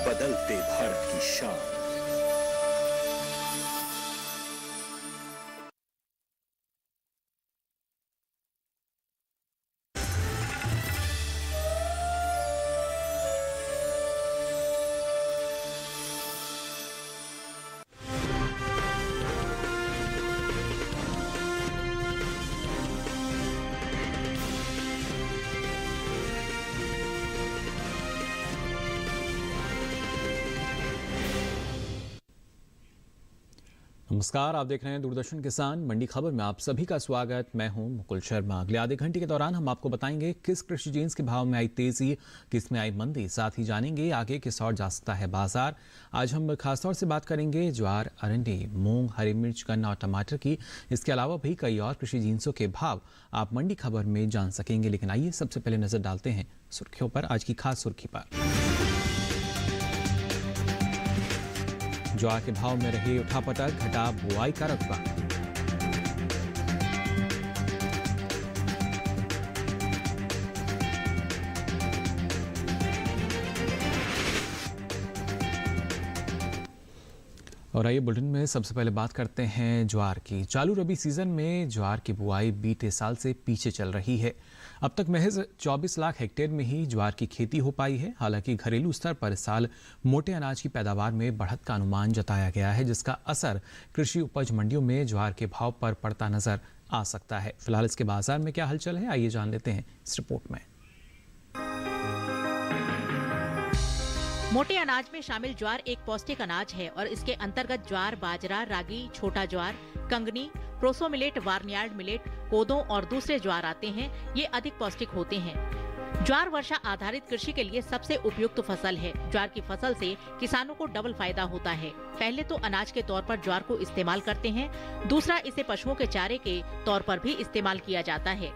बदलते भारत की शान। नमस्कार, आप देख रहे हैं दूरदर्शन किसान मंडी खबर में आप सभी का स्वागत। मैं हूं मुकुल शर्मा। अगले आधे घंटे के दौरान हम आपको बताएंगे किस कृषि जीन्स के भाव में आई तेजी, किस में आई मंदी। साथ ही जानेंगे आगे किस और जा सकता है बाजार। आज हम खासतौर से बात करेंगे ज्वार, अरंडी, मूंग, हरी मिर्च, गन्ना और टमाटर की। इसके अलावा भी कई और कृषि जीन्सों के भाव आप मंडी खबर में जान सकेंगे। लेकिन आइए सबसे पहले नजर डालते हैं सुर्खियों पर। आज की खास सुर्खी पर ज्वार के भाव में रही उठापटक, घटा बुआई का रकबा। और आइए बुलेटिन में सबसे पहले बात करते हैं ज्वार की। चालू रबी सीजन में ज्वार की बुआई बीते साल से पीछे चल रही है। अब तक महज 24 लाख हेक्टेयर में ही ज्वार की खेती हो पाई है। हालांकि घरेलू स्तर पर इस साल मोटे अनाज की पैदावार में बढ़त का अनुमान जताया गया है, जिसका असर कृषि उपज मंडियों में ज्वार के भाव पर पड़ता नजर आ सकता है। फिलहाल इसके बाजार में क्या हलचल है, आइए जान लेते हैं इस रिपोर्ट में। मोटे अनाज में शामिल ज्वार एक पौष्टिक अनाज है और इसके अंतर्गत ज्वार, बाजरा, रागी, छोटा ज्वार, कंगनी, प्रोसो मिलेट, बार्नयार्ड मिलेट, कोदो और दूसरे ज्वार आते हैं। ये अधिक पौष्टिक होते हैं। ज्वार वर्षा आधारित कृषि के लिए सबसे उपयुक्त फसल है। ज्वार की फसल से किसानों को डबल फायदा होता है। पहले तो अनाज के तौर पर ज्वार को इस्तेमाल करते हैं, दूसरा इसे पशुओं के चारे के तौर पर भी इस्तेमाल किया जाता है।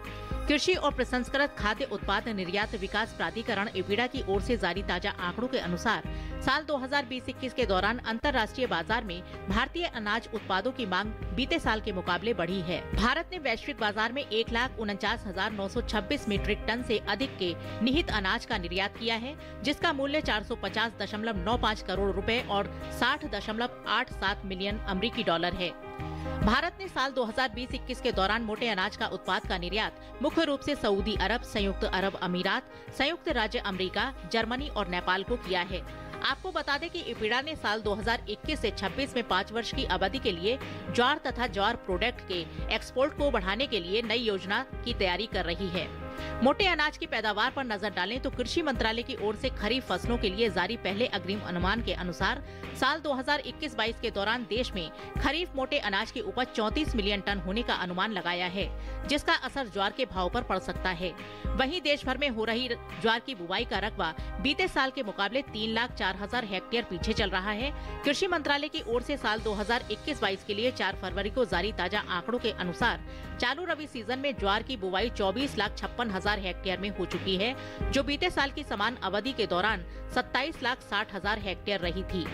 कृषि और प्रसंस्कृत खाद्य उत्पाद निर्यात विकास प्राधिकरण इपीडा की ओर से जारी ताजा आंकड़ों के अनुसार साल 2020-21 के दौरान अंतर्राष्ट्रीय बाजार में भारतीय अनाज उत्पादों की मांग बीते साल के मुकाबले बढ़ी है। भारत ने वैश्विक बाजार में 1,49,926 मीट्रिक टन से अधिक के निहित अनाज का निर्यात किया है, जिसका मूल्य 450.95 करोड़ रुपए और 60.87 मिलियन अमेरिकी डॉलर है। भारत ने साल 2020-21 के दौरान मोटे अनाज का उत्पाद का निर्यात मुख्य रूप से सऊदी अरब, संयुक्त अरब अमीरात, संयुक्त राज्य अमेरिका, जर्मनी और नेपाल को किया है। आपको बता दें कि इपीडा ने साल 2021 से 26 में 5 वर्ष की अवधि के लिए ज्वार तथा ज्वार प्रोडक्ट के एक्सपोर्ट को बढ़ाने के लिए नई योजना की तैयारी कर रही है। मोटे अनाज की पैदावार पर नजर डालें तो कृषि मंत्रालय की ओर से खरीफ फसलों के लिए जारी पहले अग्रिम अनुमान के अनुसार साल 2021-22 के दौरान देश में खरीफ मोटे अनाज की उपज 34 मिलियन टन होने का अनुमान लगाया है, जिसका असर ज्वार के भाव पर पड़ सकता है। वहीं देश भर में हो रही ज्वार की बुवाई का रकबा बीते साल के मुकाबले 3,04,000 हेक्टेयर पीछे चल रहा है। कृषि मंत्रालय की ओर से साल 2021-22 के लिए 4 फरवरी को जारी ताजा आंकड़ों के अनुसार चालू रबी सीजन में ज्वार की बुवाई 24,56,000 हेक्टेयर में हो चुकी है, जो बीते साल की समान अवधि के दौरान 27,60,000 हेक्टेयर रही थी।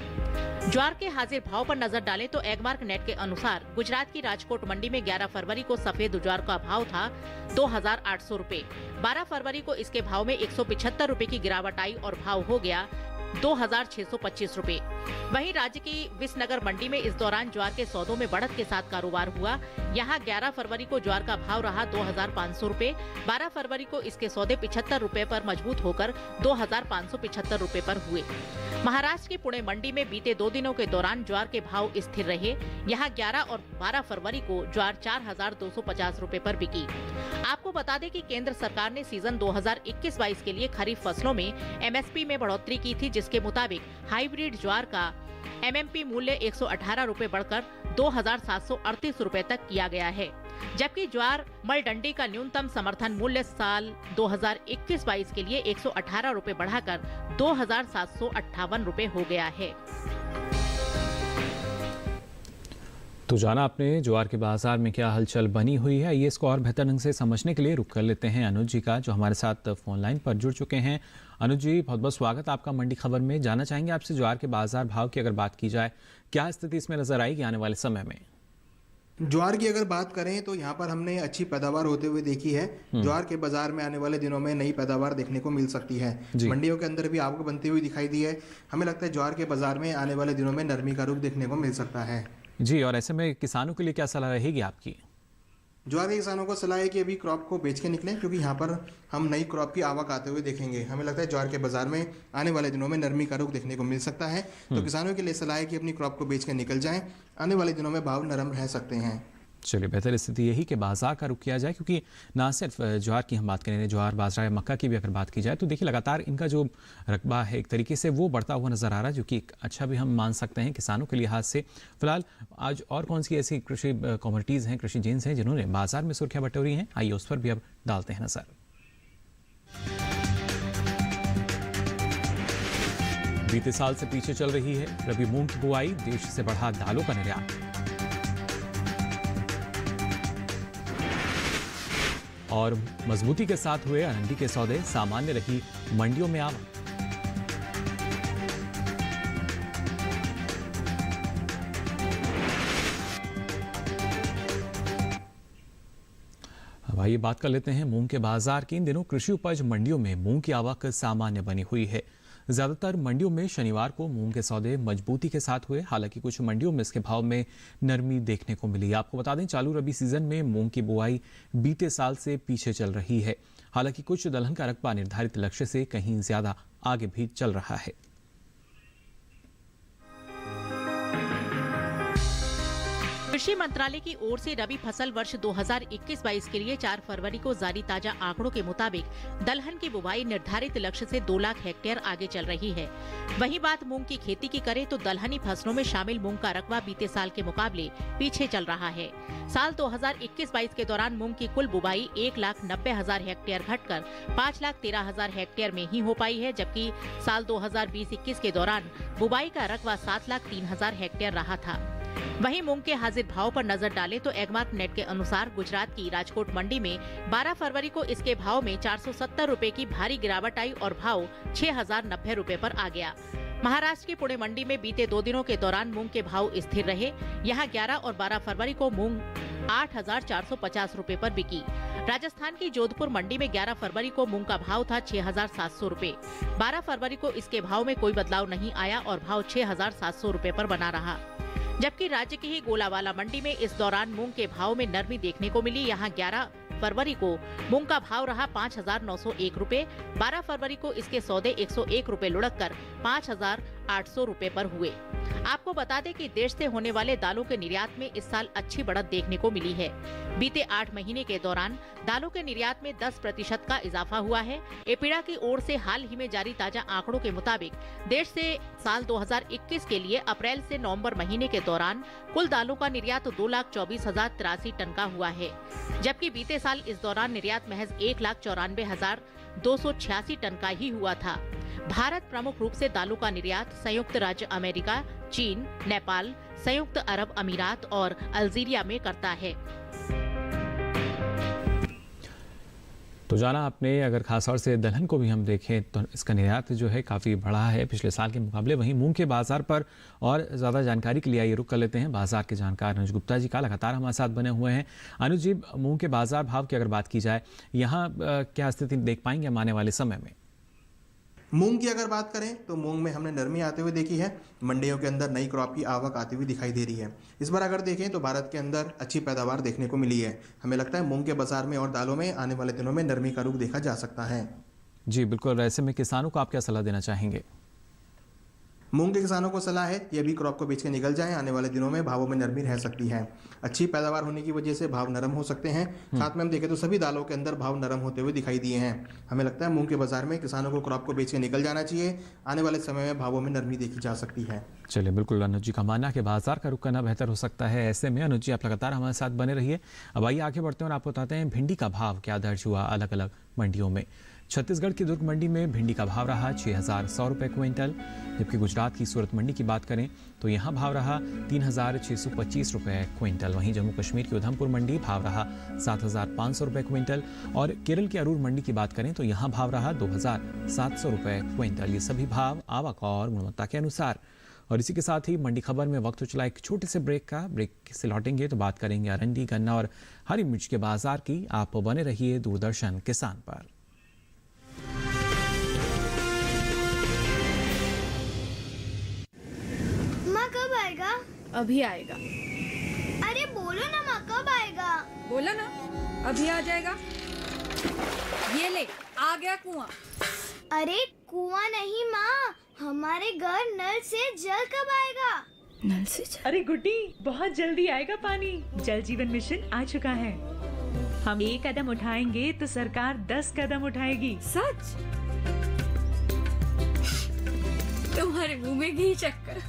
ज्वार के हाजिर भाव पर नजर डालें तो एगमार्क नेट के अनुसार गुजरात की राजकोट मंडी में 11 फरवरी को सफेद ज्वार का भाव था 2,800 रुपए। 12 फरवरी को इसके भाव में 175 रुपए की गिरावट आई और भाव हो गया 2,625 रुपए। वहीं राज्य की विसनगर मंडी में इस दौरान ज्वार के सौदों में बढ़त के साथ कारोबार हुआ। यहां 11 फरवरी को ज्वार का भाव रहा 2,500 रुपए। 12 फरवरी को इसके सौदे 75 रुपए पर मजबूत होकर 2,575 रुपए पर हुए। महाराष्ट्र की पुणे मंडी में बीते 2 दिनों के दौरान ज्वार के भाव स्थिर रहे। यहां 11 और 12 फरवरी को ज्वार 4,250 रुपए पर बिकी। आपको बता दें कि केंद्र सरकार ने सीजन 2021-22 के लिए खरीफ फसलों में एमएसपी में बढ़ोतरी की थी, जिसके मुताबिक हाइब्रिड ज्वार का एमएमपी मूल्य 118 रुपए बढ़कर 2,738 रुपए तक किया गया है, जबकि ज्वार मलडंडी का न्यूनतम समर्थन मूल्य साल 2021-22 के लिए 118 रुपए बढ़ाकर 2,758 रुपए हो गया है। तो जाना आपने ज्वार के बाजार में क्या हलचल बनी हुई है। ये इसको और बेहतर ढंग से समझने के लिए रुक कर लेते हैं अनुज जी का, जो हमारे साथ फोन लाइन पर जुड़ चुके हैं। अनुज जी, बहुत बहुत स्वागत आपका मंडी खबर में। जानना चाहेंगे आपसे ज्वार के बाजार भाव की अगर बात की जाए, क्या स्थिति इसमें नजर आएगी आने वाले समय में? ज्वार की अगर बात करें तो यहाँ पर हमने अच्छी पैदावार होते हुए देखी है। ज्वार के बाजार में आने वाले दिनों में नई पैदावार देखने को मिल सकती है। मंडियों के अंदर भी आवक बनती हुई दिखाई दी है। हमें लगता है ज्वार के बाजार में आने वाले दिनों में नरमी का रुख देखने को मिल सकता है। जी, और ऐसे में किसानों के लिए क्या सलाह रहेगी आपकी? ज्वार के किसानों को सलाह है कि अभी क्रॉप को बेच के निकलें, क्योंकि यहाँ पर हम नई क्रॉप की आवक आते हुए देखेंगे। हमें लगता है ज्वार के बाजार में आने वाले दिनों में नरमी का रुख देखने को मिल सकता है। तो किसानों के लिए सलाह है कि अपनी क्रॉप को बेच के निकल जाएं। आने वाले दिनों में भाव नरम रह सकते हैं। चलिए, बेहतर स्थिति यही कि बाजार का रुख किया जाए, क्योंकि ना सिर्फ ज्वार की हम बात करें, ज्वार, बाजरा या मक्का की भी अगर बात की जाए तो देखिए लगातार इनका जो रकबा है एक तरीके से वो बढ़ता हुआ नजर आ रहा है, जो कि अच्छा भी हम मान सकते हैं किसानों के लिहाज से। फिलहाल आज और कौन सी ऐसी कृषि कमोडिटीज़ हैं, कृषि जीन्स हैं जिन्होंने बाजार में सुर्खियां बटोरी हैं, आइए उस पर भी अब डालते हैं नजर। बीते साल से पीछे चल रही है रबी मूंग की बुआई, देश से बढ़ा दालों का निर्यात। और मजबूती के साथ हुए अरंडी के सौदे, सामान्य रही मंडियों में आवक। अब आइए बात कर लेते हैं मूंग के बाजार की। इन दिनों कृषि उपज मंडियों में मूंग की आवक सामान्य बनी हुई है। ज्यादातर मंडियों में शनिवार को मूंग के सौदे मजबूती के साथ हुए, हालांकि कुछ मंडियों में इसके भाव में नरमी देखने को मिली। आपको बता दें, चालू रबी सीजन में मूंग की बुआई बीते साल से पीछे चल रही है। हालांकि कुछ दलहन का रकबा निर्धारित लक्ष्य से कहीं ज्यादा आगे भी चल रहा है। कृषि मंत्रालय की ओर से रबी फसल वर्ष 2021-22 के लिए 4 फरवरी को जारी ताजा आंकड़ों के मुताबिक दलहन की बुवाई निर्धारित लक्ष्य से 2 लाख हेक्टेयर आगे चल रही है। वहीं बात मूंग की खेती की करें तो दलहनी फसलों में शामिल मूंग का रकबा बीते साल के मुकाबले पीछे चल रहा है। साल 2021-22 के दौरान मूंग की कुल बुवाई 1,90,000 हेक्टेयर घटकर 5,13,000 हेक्टेयर में ही हो पाई है, जबकि साल 2020-21 के दौरान बुवाई का रकबा 7,03,000 हेक्टेयर रहा था। वहीं मूंग के हाजिर भाव पर नजर डालें तो एगमार्क नेट के अनुसार गुजरात की राजकोट मंडी में 12 फरवरी को इसके भाव में 470 रुपए की भारी गिरावट आई और भाव 6,090 रुपए पर आ गया। महाराष्ट्र की पुणे मंडी में बीते 2 दिनों के दौरान मूंग के भाव स्थिर रहे। यहां 11 और 12 फरवरी को मूंग 8,450 रुपए पर बिकी। राजस्थान की जोधपुर मंडी में 11 फरवरी को मूंग का भाव था 6,700 रुपए। 12 फरवरी को इसके भाव में कोई बदलाव नहीं आया और भाव 6,700 रुपए पर बना रहा। जबकि राज्य की ही गोलावाला मंडी में इस दौरान मूंग के भाव में नरमी देखने को मिली। यहां 11 फरवरी को मूंग का भाव रहा 5,901 रुपए। 12 फरवरी को इसके सौदे 101 रुपए लुढ़ककर 5,800 रुपए पर हुए। आपको बता दें कि देश से होने वाले दालों के निर्यात में इस साल अच्छी बढ़त देखने को मिली है। बीते 8 महीने के दौरान दालों के निर्यात में 10% का इजाफा हुआ है। एपीडा की ओर से हाल ही में जारी ताजा आंकड़ों के मुताबिक देश से साल 2021 के लिए अप्रैल से नवंबर महीने के दौरान कुल दालों का निर्यात 2,24,083 टन का हुआ है, जबकि बीते साल इस दौरान निर्यात महज 1,94,286 टन का ही हुआ था। भारत प्रमुख रूप से दालों का निर्यात संयुक्त राज्य अमेरिका, चीन, नेपाल, संयुक्त अरब अमीरात और अल्जीरिया में करता है। तो जाना आपने, अगर खासतौर से दलहन को भी हम देखें तो इसका निर्यात जो है काफ़ी बढ़ा है पिछले साल के मुकाबले। वहीं मूंग के बाजार पर और ज़्यादा जानकारी के लिए आइए रुक कर लेते हैं बाजार के जानकार अनुज गुप्ता जी का, लगातार हमारे साथ बने हुए हैं। अनुज जी, मूंग के बाजार भाव की अगर बात की जाए, यहाँ क्या स्थिति देख पाएंगे हम आने वाले समय में? मूंग की अगर बात करें तो मूंग में हमने नरमी आते हुए देखी है। मंडियों के अंदर नई क्रॉप की आवक आती हुई दिखाई दे रही है। इस बार अगर देखें तो भारत के अंदर अच्छी पैदावार देखने को मिली है। हमें लगता है मूंग के बाजार में और दालों में आने वाले दिनों में नरमी का रुख देखा जा सकता है। जी बिल्कुल, ऐसे में किसानों को आप क्या सलाह देना चाहेंगे? मूंग के किसानों को सलाह है कि अभी क्रॉप को बेच के निकल जाएं। आने वाले दिनों में भावों में नरमी रह सकती है। अच्छी पैदावार होने की वजह से भाव नरम हो सकते हैं। साथ में हम देखें तो सभी दालों के अंदर भाव नरम होते हुए दिखाई दिए हैं। हमें लगता है मूंग के बाजार में किसानों को क्रॉप को बेच के निकल जाना चाहिए। आने वाले समय में भावों में नरमी देखी जा सकती है। चलिए, बिल्कुल अनुज जी का मानना कि बाजार का रुख करना बेहतर हो सकता है। ऐसे में अनुज जी आप लगातार हमारे साथ बने रहिए। अब आइए आगे बढ़ते हैं और आपको बताते हैं भिंडी का भाव क्या दर्ज हुआ अलग अलग मंडियों में। छत्तीसगढ़ की दुर्ग मंडी में भिंडी का भाव रहा 6,100 रुपये क्विंटल, जबकि गुजरात की सूरत मंडी की बात करें तो यहाँ भाव रहा 3,625 रुपये क्विंटल। वहीं जम्मू कश्मीर की उधमपुर मंडी भाव रहा 7,500 रुपये क्विंटल और केरल की अरूर मंडी की बात करें तो यहाँ भाव रहा 2,700 रुपये क्विंटल। ये सभी भाव आवक और गुणवत्ता के अनुसार और इसी के साथ ही मंडी खबर में वक्त हो चला एक छोटे से ब्रेक का। ब्रेक से लौटेंगे तो बात करेंगे अरंडी, गन्ना और हरी मिर्च के बाजार की। आप बने रहिए दूरदर्शन किसान पर। माँ कब आएगा? अभी आएगा। अरे बोलो ना माँ कब आएगा? बोला ना अभी आ जाएगा। ये ले आ गया कुआं। अरे कुआं नहीं माँ, हमारे घर नल से जल कब आएगा? नल से जल? अरे गुड्डी, बहुत जल्दी आएगा पानी। जल जीवन मिशन आ चुका है। हम 1 कदम उठाएंगे तो सरकार 10 कदम उठाएगी। सच? तुम्हारे मुंह में घी शक्कर।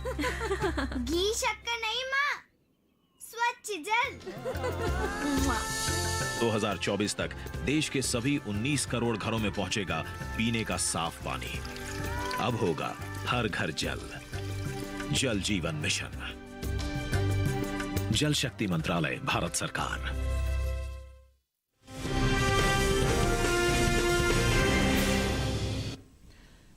घी शक्कर नहीं माँ, स्वच्छ जल। 2024 तक देश के सभी 19 करोड़ घरों में पहुंचेगा पीने का साफ पानी। अब होगा हर घर जल। जल जीवन मिशन, जल शक्ति मंत्रालय, भारत सरकार।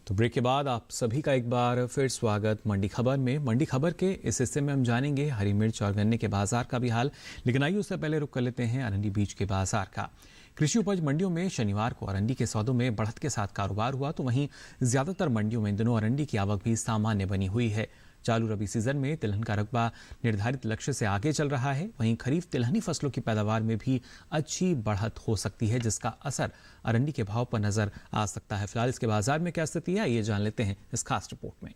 तो ब्रेक के बाद आप सभी का एक बार फिर स्वागत मंडी खबर में। मंडी खबर के इस हिस्से में हम जानेंगे हरी मिर्च और गन्ने के बाजार का भी हाल, लेकिन आइए उससे पहले रुक कर लेते हैं अरंडी बीज के बाजार का। कृषि उपज मंडियों में शनिवार को अरंडी के सौदों में बढ़त के साथ कारोबार हुआ, तो वहीं ज्यादातर मंडियों में इन दिनों अरंडी की आवक भी सामान्य बनी हुई है। चालू रबी सीजन में तिलहन का रकबा निर्धारित लक्ष्य से आगे चल रहा है। वहीं खरीफ तिलहनी फसलों की पैदावार में भी अच्छी बढ़त हो सकती है, जिसका असर अरंडी के भाव पर नजर आ सकता है। फिलहाल इसके बाजार में क्या स्थिति है, ये जान लेते हैं इस खास रिपोर्ट में।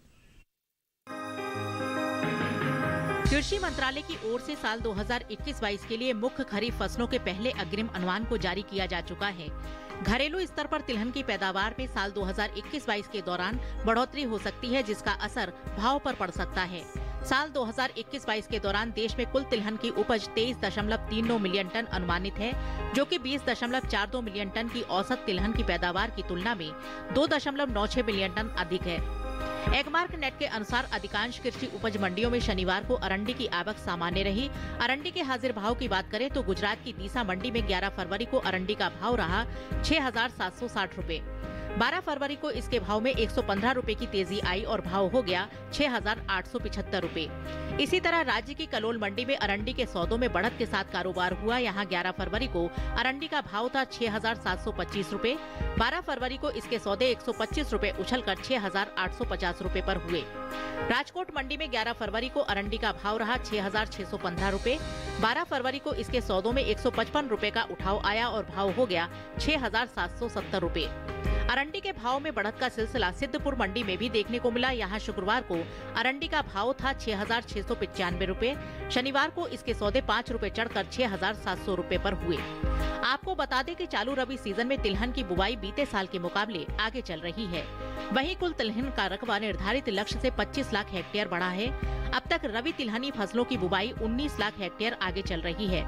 कृषि मंत्रालय की ओर से साल 2021-22 के लिए मुख्य खरीफ फसलों के पहले अग्रिम अनुमान को जारी किया जा चुका है। घरेलू स्तर पर तिलहन की पैदावार में साल 2021-22 के दौरान बढ़ोतरी हो सकती है, जिसका असर भाव पर पड़ सकता है। साल 2021-22 के दौरान देश में कुल तिलहन की उपज 23.39 मिलियन टन अनुमानित है, जो कि 20.42 मिलियन टन की औसत तिलहन की पैदावार की तुलना में 2.96 मिलियन टन अधिक है। एगमार्क नेट के अनुसार अधिकांश कृषि उपज मंडियों में शनिवार को अरंडी की आवक सामान्य रही। अरंडी के हाजिर भाव की बात करें तो गुजरात की दीसा मंडी में 11 फरवरी को अरंडी का भाव रहा 6,760 रुपए। 12 फरवरी को इसके भाव में 115 रुपए की तेजी आई और भाव हो गया 6,875 रुपए। इसी तरह राज्य की कलोल मंडी में अरंडी के सौदों में बढ़त के साथ कारोबार हुआ। यहाँ 11 फरवरी को अरंडी का भाव था 6,725 रुपए। 12 फरवरी को इसके सौदे 125 रुपए उछलकर 6,850 रुपए पर हुए। राजकोट मंडी में 11 फरवरी को अरंडी का भाव रहा 6,615 रुपए। 12 फरवरी को इसके सौदों में 155 रुपए का उठाव आया और भाव हो गया 6,770 रुपए। अरंडी के भाव में बढ़त का सिलसिला सिद्धपुर मंडी में भी देखने को मिला। यहाँ शुक्रवार को अरंडी का भाव था 6,695 रुपए। शनिवार को इसके सौदे 5 रुपए चढ़कर 6,700 रुपए पर हुए। आपको बता दें कि चालू रबी सीजन में तिलहन की बुवाई बीते साल के मुकाबले आगे चल रही है। वहीं कुल तिलहन का रकबा निर्धारित लक्ष्य से 25 लाख हेक्टेयर बढ़ा है। अब तक रबी तिलहनी फसलों की बुवाई 19 लाख हेक्टेयर आगे चल रही है।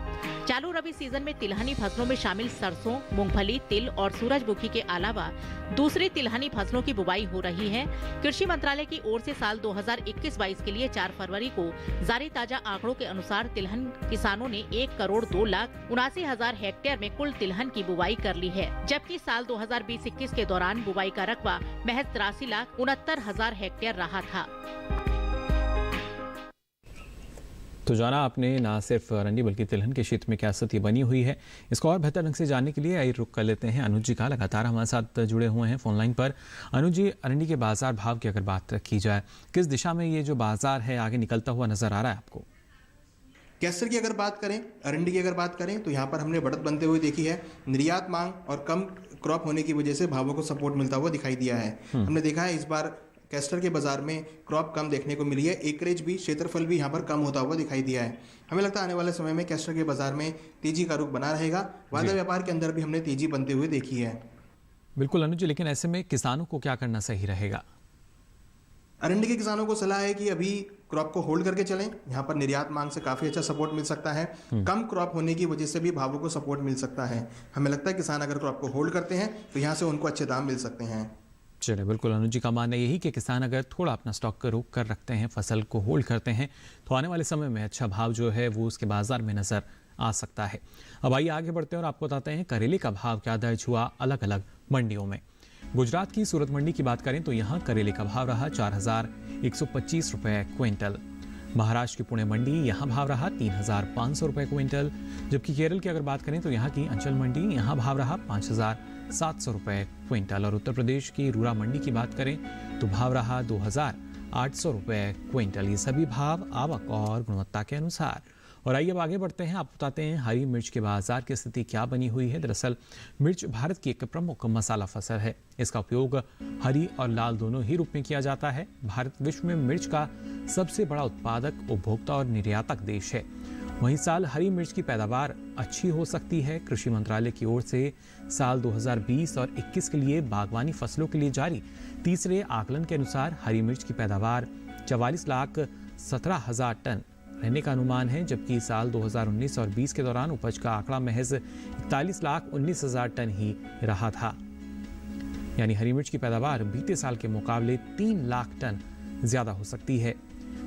चालू रबी सीजन में तिलहनी फसलों में शामिल सरसों, मूंगफली, तिल और सूरजमुखी के अलावा दूसरी तिलहनी फसलों की बुवाई हो रही है। कृषि मंत्रालय की ओर से साल 2021-22 के लिए 4 फरवरी को जारी ताजा आंकड़ों के अनुसार तिलहन किसानों ने 1,02,79,000 हेक्टेयर में कुल तिलहन की बुवाई कर ली है, जबकि साल 2020-21 के दौरान बुवाई का रकबा महज 83,69,000 हेक्टेयर रहा था। तो जाना आपने ना सिर्फ अरंडी बल्कि तिलहन के क्षेत्र में क्या स्थिति बनी हुई है। इसको और बेहतर ढंग से जानने के लिए आइए रुक कर लेते हैं अनुज जी का। लगातार हमारे साथ जुड़े हुए हैं फोन लाइन पर। अनुज जी, अरंडी के बाजार भाव की अगर बात की जाए, किस दिशा में ये जो बाजार है आगे निकलता हुआ नजर आ रहा है आपको? कैसर की अगर बात करें, अरंडी की अगर बात करें तो यहाँ पर हमने बढ़त बनते हुए देखी है। निर्यात मांग और कम क्रॉप होने की वजह से भावों को सपोर्ट मिलता हुआ दिखाई दिया है। हमने देखा है इस बार कैस्टर के बाजार में क्रॉप कम देखने को मिली है। एकरेज भी, क्षेत्रफल भी यहाँ पर कम होता हुआ दिखाई दिया है। हमें लगता है आने वाले समय में कैस्टर के बाजार में तेजी का रुख बना रहेगा। वादा व्यापार के अंदर भी हमने तेजी बनते हुए देखी है। बिल्कुल अनुज जी, लेकिन ऐसे में किसानों को क्या करना सही रहेगा? अरंडी के किसानों को सलाह है कि अभी क्रॉप को होल्ड करके चलें। यहाँ पर निर्यात मांग से काफी अच्छा सपोर्ट मिल सकता है। कम क्रॉप होने की वजह से भी भावों को सपोर्ट मिल सकता है। हमें लगता है किसान अगर क्रॉप को होल्ड करते हैं तो यहाँ से उनको अच्छे दाम मिल सकते हैं। चलिए, बिल्कुल अनुज जी का मानना यही कि किसान अगर थोड़ा अपना स्टॉक को रोक कर रखते हैं, फसल को होल्ड करते हैं, तो आने वाले समय में अच्छा भाव जो है वो उसके बाजार में नजर आ सकता है। अब आइए आगे बढ़ते हैं और आपको बताते हैं करेले का भाव क्या दर्ज हुआ अलग अलग मंडियों में। गुजरात की सूरत मंडी की बात करें तो यहाँ करेले का भाव रहा 4,000 125 रुपए क्विंटल। महाराष्ट्र की पुणे मंडी यहाँ भाव रहा 3,500 रुपए क्विंटल, जबकि केरल की अगर बात करें तो यहाँ की अंचल मंडी यहाँ भाव रहा 5,700 रुपए क्विंटल। और उत्तर प्रदेश की रूरा मंडी की बात करें तो भाव रहा 2,800 रुपए क्विंटल। ये सभी भाव आवक और गुणवत्ता के अनुसार। और आइए अब आगे बढ़ते हैं, आप बताते हैं हरी मिर्च के बाजार की स्थिति क्या बनी हुई है। दरअसल मिर्च भारत की एक प्रमुख मसाला फसल है। इसका उपयोग हरी और लाल दोनों ही रूप में किया जाता है। भारत विश्व में मिर्च का सबसे बड़ा उत्पादक, उपभोक्ता और निर्यातक देश है। वहीं साल हरी मिर्च की पैदावार अच्छी हो सकती है। कृषि मंत्रालय की ओर से साल 2020 और 21 के लिए बागवानी फसलों के लिए जारी तीसरे आकलन के अनुसार हरी मिर्च की पैदावार 44,17,000 टन रहने का अनुमान है, जबकि साल 2019 और 20 के दौरान उपज का आंकड़ा महज 41,19,000 टन ही रहा था। यानी हरी मिर्च की पैदावार बीते साल के मुकाबले 3 लाख टन ज्यादा हो सकती है।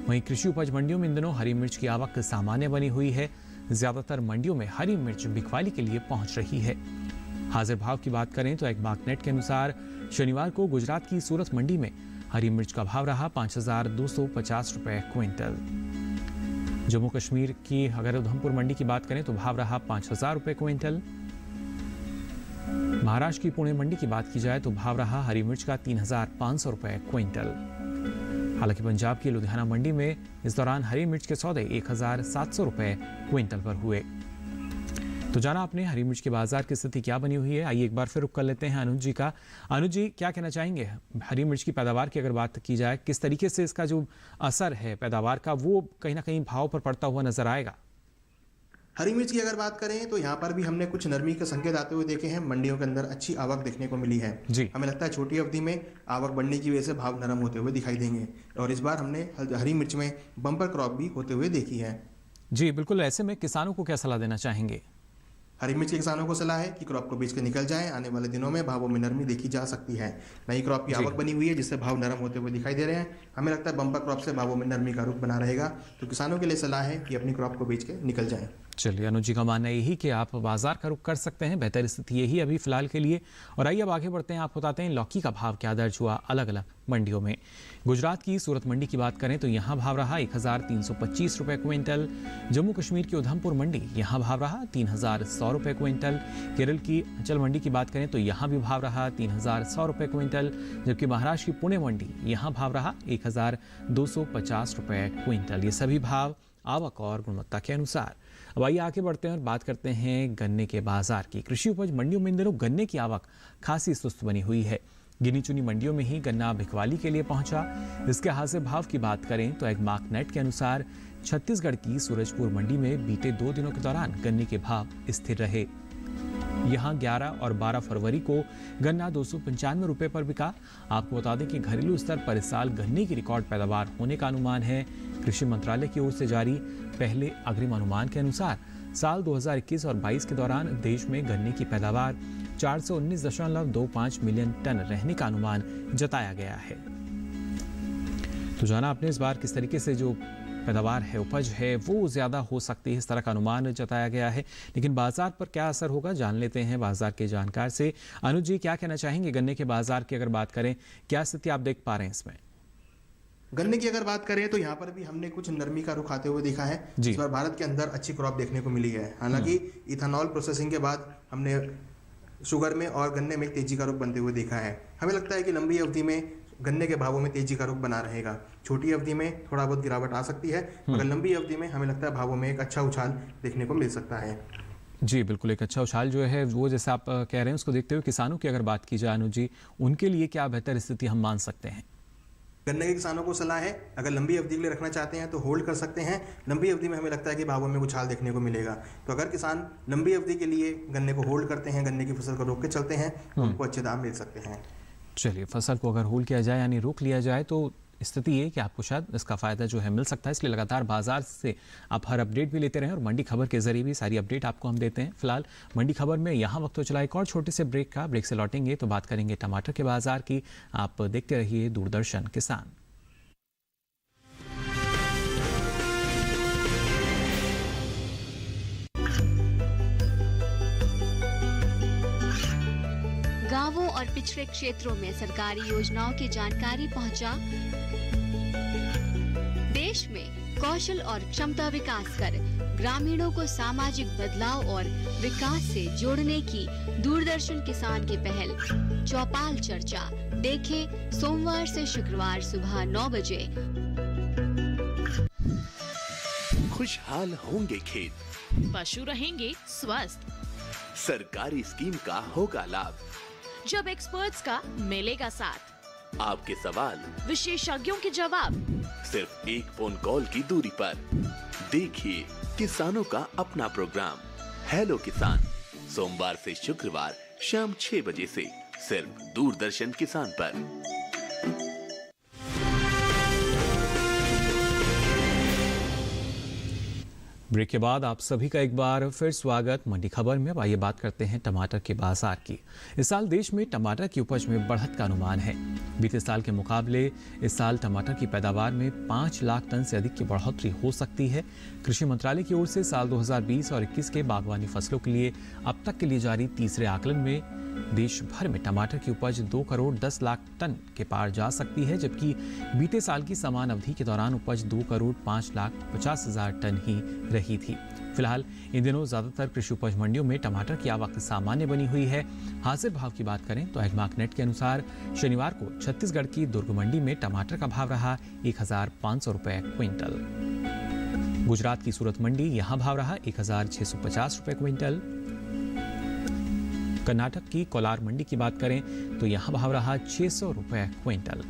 वहीं कृषि उपज मंडियों में इन दिनों हरी मिर्च की आवक सामान्य बनी हुई है। ज्यादातर मंडियों में हरी मिर्च बिकवाली के लिए पहुंच रही है। हाजिर भाव की बात करें तो एग्मार्कनेट के अनुसार शनिवार को गुजरात की सूरत मंडी में हरी मिर्च का भाव रहा 5,250 रुपए क्विंटल। जम्मू कश्मीर की अगर उधमपुर मंडी की बात करें तो भाव रहा 5,000 रुपए क्विंटल। महाराष्ट्र की पुणे मंडी की बात की जाए तो भाव रहा हरी मिर्च का 3,500 रुपए क्विंटल। हालांकि पंजाब की लुधियाना मंडी में इस दौरान हरी मिर्च के सौदे 1,700 रुपए क्विंटल पर हुए। तो जाना आपने हरी मिर्च के बाजार की स्थिति क्या बनी हुई है। आइए एक बार फिर रुक कर लेते हैं अनुज जी का। अनुज जी, क्या कहना चाहेंगे हरी मिर्च की पैदावार की अगर बात की जाए, किस तरीके से इसका जो असर है पैदावार का वो कहीं ना कहीं भाव पर पड़ता हुआ नजर आएगा? हरी मिर्च की अगर बात करें तो यहाँ पर भी हमने कुछ नरमी के संकेत आते हुए देखे हैं। मंडियों के अंदर अच्छी आवक देखने को मिली है जी। हमें लगता है छोटी अवधि में आवक बढ़ने की वजह से भाव नरम होते हुए दिखाई देंगे। और इस बार हमने हरी मिर्च में बम्पर क्रॉप भी होते हुए देखी है। जी बिल्कुल। ऐसे में किसानों को क्या सलाह देना चाहेंगे? हरी मिर्च के किसानों को सलाह है कि क्रॉप को बेच कर निकल जाएं। आने वाले दिनों में भावों में नरमी देखी जा सकती है। नई क्रॉप की आवक बनी हुई है जिससे भाव नरम होते हुए दिखाई दे रहे हैं। हमें लगता है बम्पर क्रॉप से भावों में नरमी का रुख बना रहेगा। तो किसानों के लिए सलाह है कि अपनी क्रॉप को बेच के निकल जाएं। चलिए, अनुज जी का मानना यही कि आप बाजार का रुख कर सकते हैं। बेहतर स्थिति यही अभी फिलहाल के लिए। और आइए अब आगे बढ़ते हैं, आपको बताते हैं लौकी का भाव क्या दर्ज हुआ अलग अलग मंडियों में। गुजरात की सूरत मंडी की बात करें तो यहाँ भाव रहा 1,325 रुपए क्विंटल। जम्मू कश्मीर की उधमपुर मंडी यहाँ भाव रहा 3,100 रुपए क्विंटल। केरल की अंचल मंडी की बात करें तो यहाँ भी भाव रहा 3,100 रुपए क्विंटल, जबकि महाराष्ट्र की पुणे मंडी यहाँ भाव रहा 1,250 रुपए क्विंटल। ये सभी भाव आवक और गुणवत्ता के अनुसार। अब आइए आगे बढ़ते हैं और बात करते हैं गन्ने के बाजार की। कृषि उपज मंडियों में इन दिनों गन्ने की आवक खासी सुस्त बनी हुई है। गिनी चुनी मंडियों में ही गन्ना बिकवाली के लिए पहुंचा। इसके हाजिर भाव की बात करें तो एग्मार्कनेट के अनुसार छत्तीसगढ़ की सूरजपुर मंडी में बीते 2 दिनों के दौरान गन्ने के भाव स्थिर रहे। यहाँ 11 और 12 फरवरी को गन्ना 295 रुपए पर बिका। आपको बता दें कि घरेलू स्तर पर इस साल गन्ने की रिकॉर्ड पैदावार होने का अनुमान है। कृषि मंत्रालय की ओर से जारी पहले अग्रिम अनुमान के अनुसार साल 2021 और 22 के दौरान देश में गन्ने की पैदावार 419.25 मिलियन टन रहने का अनुमान जताया गया है। तो जाना आपने इस बार किस तरीके से जो पैदावार है, उपज है, वो ज्यादा हो सकती है, इस तरह का अनुमान जताया गया है। लेकिन बाजार पर क्या असर होगा जान लेते हैं बाजार के जानकार से। अनुज जी, क्या कहना चाहेंगे गन्ने के बाजार की अगर बात करें, क्या स्थिति आप देख पा रहे हैं इसमें? गन्ने की अगर बात करें तो यहाँ पर भी हमने कुछ नरमी का रुख आते हुए देखा है। इस बार भारत के अंदर अच्छी क्रॉप देखने को मिली है। हालांकि इथेनॉल प्रोसेसिंग के बाद हमने शुगर में और गन्ने में तेजी का रुख बनते हुए देखा है। हमें लगता है कि लंबी अवधि में गन्ने के भावों में तेजी का रुख बना रहेगा। छोटी अवधि में थोड़ा बहुत गिरावट आ सकती है, मगर लंबी अवधि में हमें लगता है भावों में एक अच्छा उछाल देखने को मिल सकता है। जी बिल्कुल, एक अच्छा उछाल जो है वो जैसे आप कह रहे हैं उसको देखते हुए किसानों की अगर बात की जाए अनुज जी, उनके लिए क्या बेहतर स्थिति हम मान सकते हैं? गन्ने के किसानों को सलाह है, अगर लंबी अवधि के लिए रखना चाहते हैं तो होल्ड कर सकते हैं। लंबी अवधि में हमें लगता है कि भावों में उछाल देखने को मिलेगा। तो अगर किसान लंबी अवधि के लिए गन्ने को होल्ड करते हैं, गन्ने की फसल को रोक के चलते हैं, तो उनको अच्छे दाम मिल सकते हैं। चलिए, फसल को अगर होल्ड किया जाए यानी रोक लिया जाए तो स्थिति ये कि आपको शायद इसका फायदा जो है मिल सकता है। इसलिए लगातार बाजार से आप हर अपडेट भी लेते रहें और मंडी खबर के जरिए भी सारी अपडेट आपको हम देते हैं। फिलहाल मंडी खबर में यहाँ वक्त तो चला एक और छोटे से ब्रेक का। ब्रेक से लौटेंगे तो बात करेंगे टमाटर के बाजार की। आप देखते रहिए दूरदर्शन किसान। गांवों और पिछड़े क्षेत्रों में सरकारी योजनाओं की जानकारी पहुंचा। देश में कौशल और क्षमता विकास कर ग्रामीणों को सामाजिक बदलाव और विकास से जोड़ने की दूरदर्शन किसान की पहल चौपाल चर्चा देखें सोमवार से शुक्रवार सुबह 9 बजे। खुशहाल होंगे खेत, पशु रहेंगे स्वस्थ, सरकारी स्कीम का होगा लाभ, जब एक्सपर्ट्स का मिलेगा साथ, आपके सवाल विशेषज्ञों के जवाब, सिर्फ एक फोन कॉल की दूरी पर। देखिए किसानों का अपना प्रोग्राम हेलो किसान, सोमवार से शुक्रवार शाम 6 बजे से सिर्फ दूरदर्शन किसान पर। ब्रेक के बाद आप सभी का एक बार फिर स्वागत मंडी खबर में। अब आइए बात करते हैं टमाटर के बाजार की। इस साल देश में टमाटर की उपज में बढ़त का अनुमान है। बीते साल के मुकाबले इस साल टमाटर की पैदावार में 5 लाख टन से अधिक की बढ़ोतरी हो सकती है। कृषि मंत्रालय की ओर से साल 2020 और 21 के बागवानी फसलों के लिए अब तक के लिए जारी तीसरे आकलन में देश भर में टमाटर की उपज 2 करोड़ 10 लाख टन के पार जा सकती है, जबकि बीते साल की समान अवधि के दौरान उपज 2 करोड़ 5 लाख 50 हजार टन ही रही थी। फिलहाल इन दिनों ज्यादातर कृषि उपज मंडियों में टमाटर की आवक सामान्य बनी हुई है। हाजिर भाव की बात करें तो एग्मार्क नेट के अनुसार शनिवार को छत्तीसगढ़ की दुर्ग मंडी में टमाटर का भाव रहा 1,500 रुपए क्विंटल। गुजरात की सूरत मंडी यहां भाव रहा 1,650 रुपए क्विंटल। कर्नाटक की कोलार मंडी की बात करें तो यहां भाव रहा 600 रुपए क्विंटल,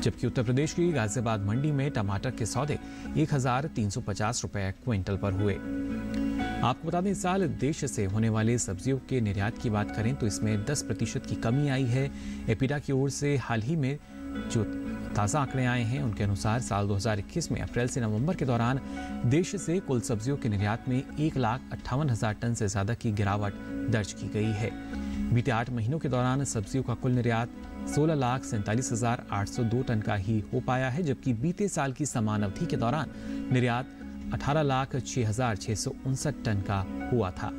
जबकि उत्तर प्रदेश की गाजियाबाद मंडी में टमाटर के सौदे 1,350 रुपए क्विंटल पर हुए। आपको बता दें इस साल देश से होने वाले सब्जियों के निर्यात की बात करें तो इसमें 10% की कमी आई है। एपीडा की ओर से हाल ही में जो ताज़ा आंकड़े आए हैं उनके अनुसार साल 2021 में अप्रैल से नवंबर के दौरान देश से कुल सब्जियों के निर्यात में 1,58,000 टन से ज्यादा की गिरावट दर्ज की गई है। बीते 8 महीनों के दौरान सब्जियों का कुल निर्यात 16,47,802 टन का ही हो पाया है, जबकि बीते साल की समान अवधि के दौरान निर्यात 18,06,659 टन का हुआ था।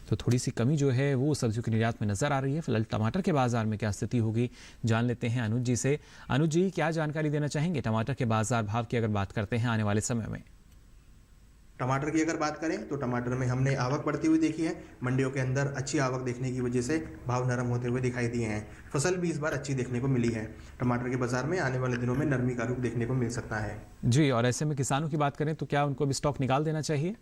तो थोड़ी सी कमी जो है वो सब्जियों के निर्यात में नजर आ रही है। फिलहाल टमाटर के बाजार में क्या स्थिति होगी जान लेते हैं अनुज जी से। अनुज जी, क्या जानकारी देना चाहेंगे टमाटर के बाजार भाव की अगर बात करते हैं आने वाले समय में? टमाटर की अगर बात करें तो टमाटर में हमने आवक बढ़ती हुई देखी है। मंडियों के अंदर अच्छी आवक देखने की वजह से भाव नरम होते हुए दिखाई दिए हैं। फसल भी इस बार अच्छी देखने को मिली है। टमाटर के बाजार में आने वाले दिनों में नरमी का रुख देखने को मिल सकता है। जी, और ऐसे में किसानों की बात करें तो क्या उनको भी स्टॉक निकाल देना चाहिए?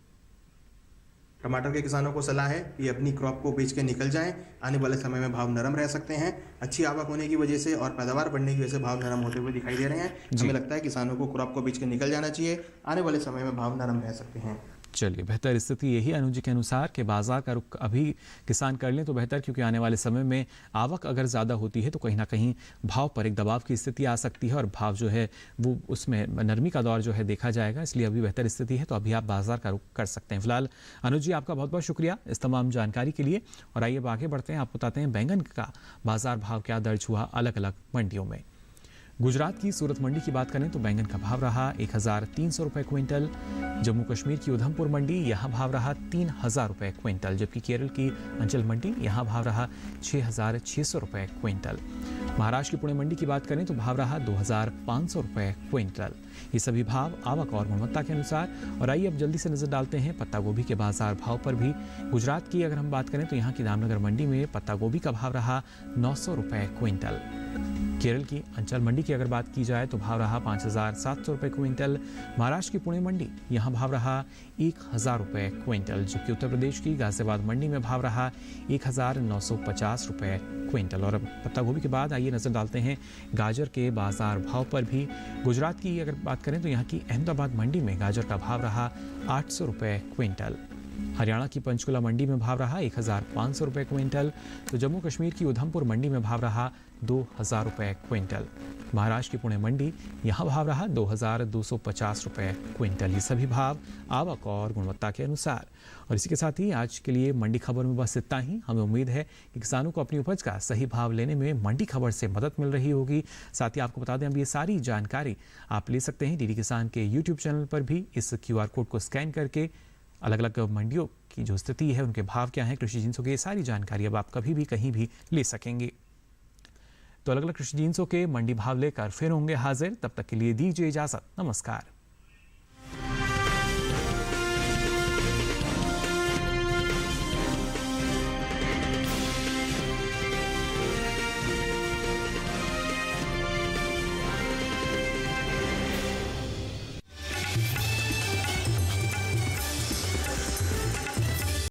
टमाटर के किसानों को सलाह है कि अपनी क्रॉप को बेच के निकल जाएं। आने वाले समय में भाव नरम रह सकते हैं। अच्छी आवक होने की वजह से और पैदावार बढ़ने की वजह से भाव नरम होते हुए दिखाई दे रहे हैं। हमें लगता है किसानों को क्रॉप को बेच के निकल जाना चाहिए। आने वाले समय में भाव नरम रह सकते हैं। चलिए, बेहतर स्थिति यही अनुज जी के अनुसार कि बाजार का रुख अभी किसान कर लें तो बेहतर, क्योंकि आने वाले समय में आवक अगर ज़्यादा होती है तो कहीं ना कहीं भाव पर एक दबाव की स्थिति आ सकती है और भाव जो है वो उसमें नरमी का दौर जो है देखा जाएगा। इसलिए अभी बेहतर स्थिति है तो अभी आप बाजार का रुख कर सकते हैं। फिलहाल अनुज जी, आपका बहुत बहुत शुक्रिया इस तमाम जानकारी के लिए। और आइए आगे बढ़ते हैं, आपको बताते हैं बैंगन का बाजार भाव क्या दर्ज हुआ अलग अलग मंडियों में। गुजरात की सूरत मंडी की बात करें तो बैंगन का भाव रहा 1,300 रुपए क्विंटल। जम्मू कश्मीर की उधमपुर मंडी यहां भाव रहा 3,000 रुपए क्विंटल, जबकि केरल की अंचल मंडी यहां भाव रहा 6,600 रुपए क्विंटल। महाराष्ट्र की पुणे मंडी की बात करें तो भाव रहा 2,500 रुपए क्विंटल। ये सभी भाव आवक और गुणवत्ता के अनुसार। और आइए अब जल्दी से नजर डालते हैं पत्ता गोभी के बाजार भाव पर भी। गुजरात की अगर हम बात करें तो यहाँ की दामनगर मंडी में पत्ता गोभी का भाव रहा 900 रुपए क्विंटल। केरल की अंचल मंडी की अगर बात की जाए तो भाव रहा 5,700 रुपए क्विंटल। महाराष्ट्र की पुणे मंडी यहाँ भाव रहा 1,000 रुपए क्विंटल, जबकि उत्तर प्रदेश की गाजियाबाद मंडी में भाव रहा 1,950 रुपए क्विंटल। और अब पत्ता गोभी के बाद आइए नजर डालते हैं गाजर के बाजार भाव पर भी। गुजरात की अगर बात करें तो यहाँ की अहमदाबाद मंडी में गाजर का भाव रहा 800 रुपए क्विंटल। हरियाणा की पंचकुला मंडी में भाव रहा 1,500 रुपए क्विंटल। तो जम्मू कश्मीर की उधमपुर मंडी में भाव रहा 2,000 रुपए क्विंटल। महाराष्ट्र की पुणे मंडी यहाँ भाव रहा 2,250 रुपए क्विंटल। ये सभी भाव आवक और गुणवत्ता के अनुसार। और इसी के साथ ही आज के लिए मंडी खबर में बस इतना ही। हमें उम्मीद है कि किसानों को अपनी उपज का सही भाव लेने में मंडी खबर से मदद मिल रही होगी। साथ ही आपको बता दें अब ये सारी जानकारी आप ले सकते हैं डीडी किसान के यूट्यूब चैनल पर भी। इस QR कोड को स्कैन करके अलग अलग मंडियों की जो स्थिति है, उनके भाव क्या हैं, कृषि जिन्सों की ये सारी जानकारी अब आप कभी भी कहीं भी ले सकेंगे। तो अलग अलग कृषि जिन्सों के मंडी भाव लेकर फिर होंगे हाजिर। तब तक के लिए दीजिए इजाजत। नमस्कार।